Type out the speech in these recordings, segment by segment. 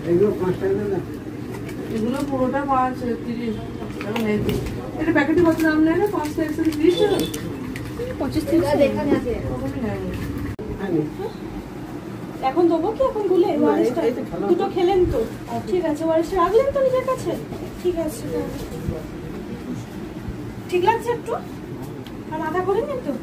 এগুলো পুরোটা 5-30 টাকা নেই। এটা প্যাকেটে কত দাম নেয় না? 5টা 130 টাকা। 25 টাকা এখানে আছে। এখন দেবো কি? এখন গুলে ওয়ারেসটা দুটো খেলেন তো? ঠিক আছে, ওয়ারেসটা রাখলেন তো নিজের কাছে? ঠিক আছে, ঠিক লাগছে একটু? আর আধা করে নিন তো।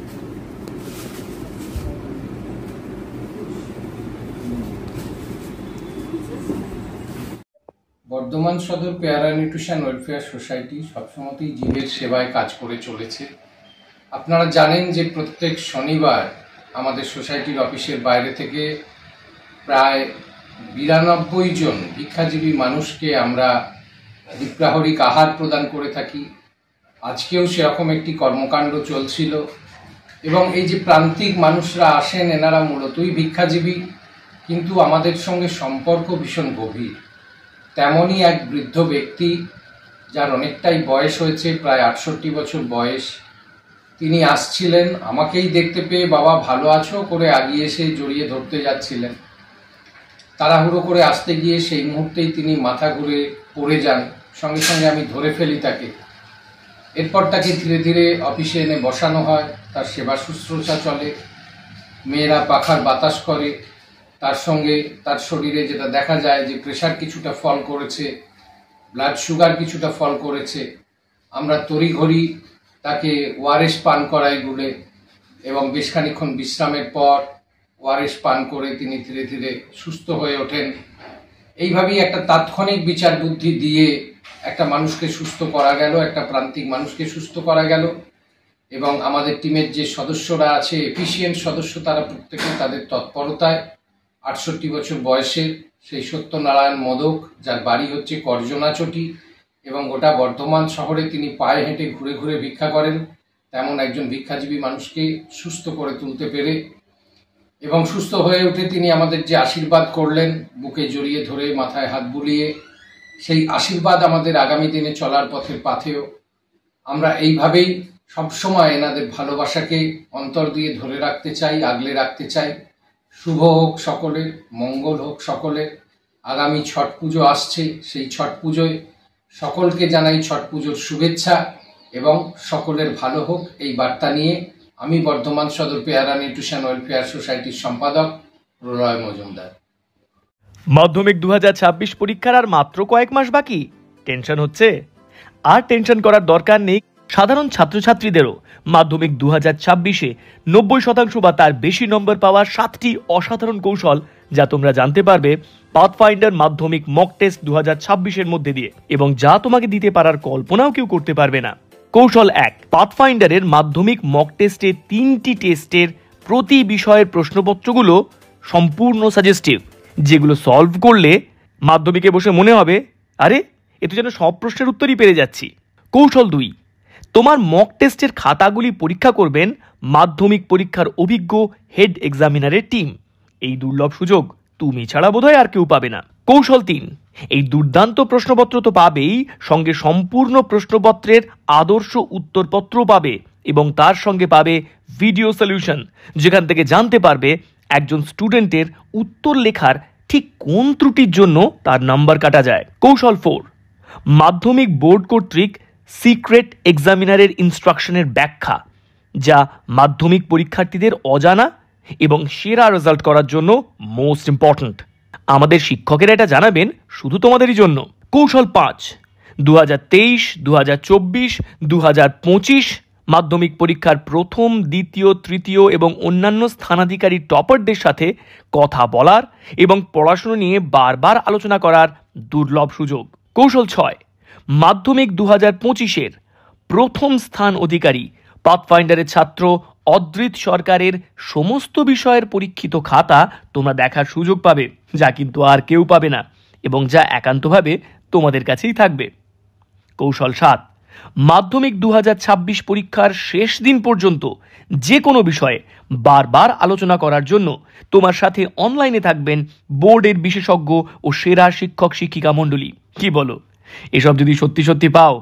বর্ধমান সদর পেয়ারা নিউট্রিশন ওয়েলফেয়ার সোসাইটি সবসময়তেই জীবের সেবায় কাজ করে চলেছে। আপনারা জানেন যে প্রত্যেক শনিবার আমাদের সোসাইটির অফিসের বাইরে থেকে প্রায় 92 জন ভিক্ষাজীবী মানুষকে আমরা দ্বিপ্রাহরিক আহার প্রদান করে থাকি। আজকেও সেরকম একটি কর্মকাণ্ড চলছিল এবং এই যে প্রান্তিক মানুষরা আসেন, এনারা মূলতই ভিক্ষাজীবী, কিন্তু আমাদের সঙ্গে সম্পর্ক ভীষণ গভীর। তেমনই এক বৃদ্ধ ব্যক্তি, যার অনেকটাই বয়স হয়েছে, প্রায় 68 বছর বয়স, তিনি আসছিলেন। আমাকেই দেখতে পেয়ে বাবা ভালো আছো করে আগিয়ে এসে জড়িয়ে ধরতে যাচ্ছিলেন। তাড়াহুড়ো করে আসতে গিয়ে সেই মুহূর্তেই তিনি মাথা ঘুরে পড়ে যান। সঙ্গে সঙ্গে আমি ধরে ফেলি তাকে। এরপর তাকে ধীরে ধীরে অফিসে এনে বসানো হয়। তার সেবা শুশ্রূষা চলে, মেয়েরা পাখার বাতাস করে। তার সঙ্গে তার শরীরে যেটা দেখা যায় যে প্রেশার কিছুটা ফল করেছে, ব্লাড সুগার কিছুটা ফল করেছে। আমরা তড়িঘড়ি তাকে ওআরএস পান করাই গুলে, এবং বেশ খানিকক্ষণ বিশ্রামের পর ওআরএস পান করে তিনি ধীরে ধীরে সুস্থ হয়ে ওঠেন। এইভাবেই একটা তাৎক্ষণিক বিচার বুদ্ধি দিয়ে একটা মানুষকে সুস্থ করা গেল, একটা প্রান্তিক মানুষকে সুস্থ করা গেল। এবং আমাদের টিমের যে সদস্যরা আছে, এফিসিয়েন্ট সদস্য, তারা প্রত্যেকে তাদের তৎপরতায় 68 বছর বয়সের সেই সত্যনারায়ণ মোদক, যার বাড়ি হচ্ছে করজনাচটি এবং গোটা বর্ধমান শহরে তিনি পায়ে হেঁটে ঘুরে ঘুরে ভিক্ষা করেন, তেমন একজন ভিক্ষাজীবী মানুষকে সুস্থ করে তুলতে পেরে এবং সুস্থ হয়ে উঠে তিনি আমাদের যে আশীর্বাদ করলেন, বুকে জড়িয়ে ধরে মাথায় হাত বুলিয়ে, সেই আশীর্বাদ আমাদের আগামী দিনে চলার পথের পাথেয়। আমরা এইভাবেই সবসময় এনাদের ভালোবাসাকে অন্তর দিয়ে ধরে রাখতে চাই, আগলে রাখতে চাই। শুভ হোক সকলের, মঙ্গল হোক সকলের। আগামী ছট পুজো আসছে, সেই ছট পুজোয় সকলকে জানাই ছট পুজোর শুভেচ্ছা এবং সকলের ভালো হোক এই বার্তা নিয়ে আমি বর্ধমান সদর পেয়ারা নিউট্রিশন ওয়েলফেয়ার সোসাইটির সম্পাদক প্রলয় মজুমদার। মাধ্যমিক 2026 পরীক্ষার আর মাত্র কয়েক মাস বাকি। টেনশন হচ্ছে? আর টেনশন করার দরকার নেই। সাধারণ ছাত্রছাত্রীদেরও মাধ্যমিক 2026-এ 90% বা তার বেশি নম্বর পাওয়ার 7টি অসাধারণ কৌশল, যা তোমরা জানতে পারবে পাথফাইন্ডার মাধ্যমিক মক টেস্ট 2026-এর মধ্যে দিয়ে, এবং যা তোমাকে দিতে পারার কল্পনাও কেউ করতে পারবে না। কৌশল 1, পাথফাইন্ডারের মাধ্যমিক মক টেস্টে 3টি টেস্টের প্রতি বিষয়ের প্রশ্নপত্রগুলো সম্পূর্ণ সাজেস্টিভ, যেগুলো সলভ করলে মাধ্যমিকে বসে মনে হবে, আরে এ তো যেন সব প্রশ্নের উত্তরই পেরে যাচ্ছি। কৌশল 2, তোমার মক টেস্টের খাতাগুলি পরীক্ষা করবেন মাধ্যমিক পরীক্ষার অভিজ্ঞ হেড এক্সামিনারের টিম। এই দুর্লভ সুযোগ তুমি ছাড়া বোধহয় আর কেউ পাবে না। কৌশল 3, এই দুর্দান্ত প্রশ্নপত্র তো পাবেই, সঙ্গে সম্পূর্ণ প্রশ্নপত্রের আদর্শ উত্তরপত্র পাবে এবং তার সঙ্গে পাবে ভিডিও সলিউশন, যেখান থেকে জানতে পারবে একজন স্টুডেন্টের উত্তর লেখার ঠিক কোন ত্রুটির জন্য তার নাম্বার কাটা যায়। কৌশল 4, মাধ্যমিক বোর্ড কর্তৃক সিক্রেট এক্সামিনারের ইনস্ট্রাকশনের ব্যাখ্যা, যা মাধ্যমিক পরীক্ষার্থীদের অজানা এবং সেরা রেজাল্ট করার জন্য মোস্ট ইম্পর্ট্যান্ট। আমাদের শিক্ষকেরা এটা জানাবেন শুধু তোমাদেরই জন্য। কৌশল 5, 2023, 2024, 2025 মাধ্যমিক পরীক্ষার প্রথম, দ্বিতীয়, তৃতীয় এবং অন্যান্য স্থানাধিকারী টপারদের সাথে কথা বলার এবং পড়াশোনা নিয়ে বারবার আলোচনা করার দুর্লভ সুযোগ। কৌশল 6, মাধ্যমিক 2025-এর প্রথম স্থান অধিকারী পাথফাইন্ডারের ছাত্র অদ্রিত সরকারের সমস্ত বিষয়ের পরীক্ষিত খাতা তোমরা দেখার সুযোগ পাবে, যা কিন্তু আর কেউ পাবে না এবং যা একান্তভাবে তোমাদের কাছেই থাকবে। কৌশল 7, মাধ্যমিক 2026 পরীক্ষার শেষ দিন পর্যন্ত যে কোনো বিষয়ে বারবার আলোচনা করার জন্য তোমার সাথে অনলাইনে থাকবেন বোর্ডের বিশেষজ্ঞ ও সেরা শিক্ষক শিক্ষিকা মণ্ডলী। কি বলো? এসব যদি সত্যি সত্যি পাও,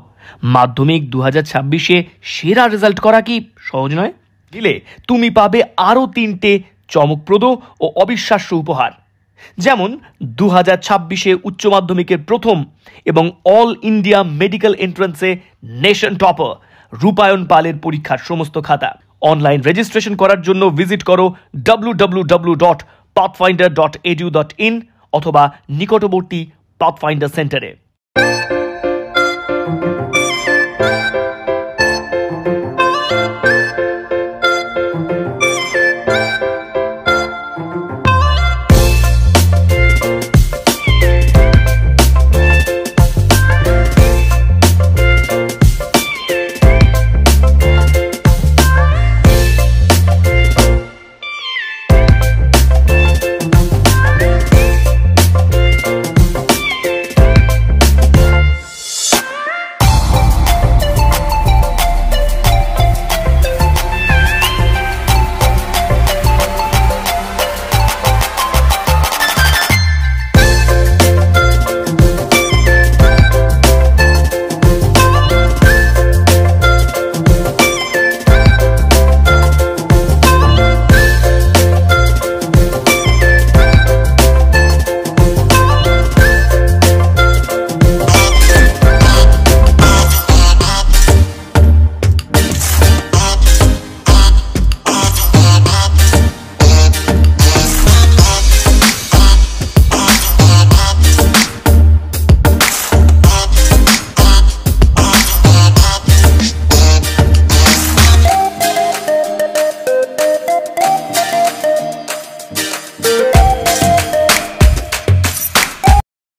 মাধ্যমিক 2026-এ সেরা রেজাল্ট করা কি সহজ নয়? দিলে তুমি পাবে আরও 3টে চমকপ্রদ ও অবিশ্বাস্য উপহার। যেমন 2026-এ উচ্চ মাধ্যমিকের প্রথম এবং অল ইন্ডিয়া মেডিকেল এন্ট্রান্সে নেশন টপার রূপায়ণ পালের পরীক্ষার সমস্ত খাতা। অনলাইন রেজিস্ট্রেশন করার জন্য ভিজিট করো www.pathfinder.edu.in অথবা নিকটবর্তী পাথফাইন্ডার সেন্টারে।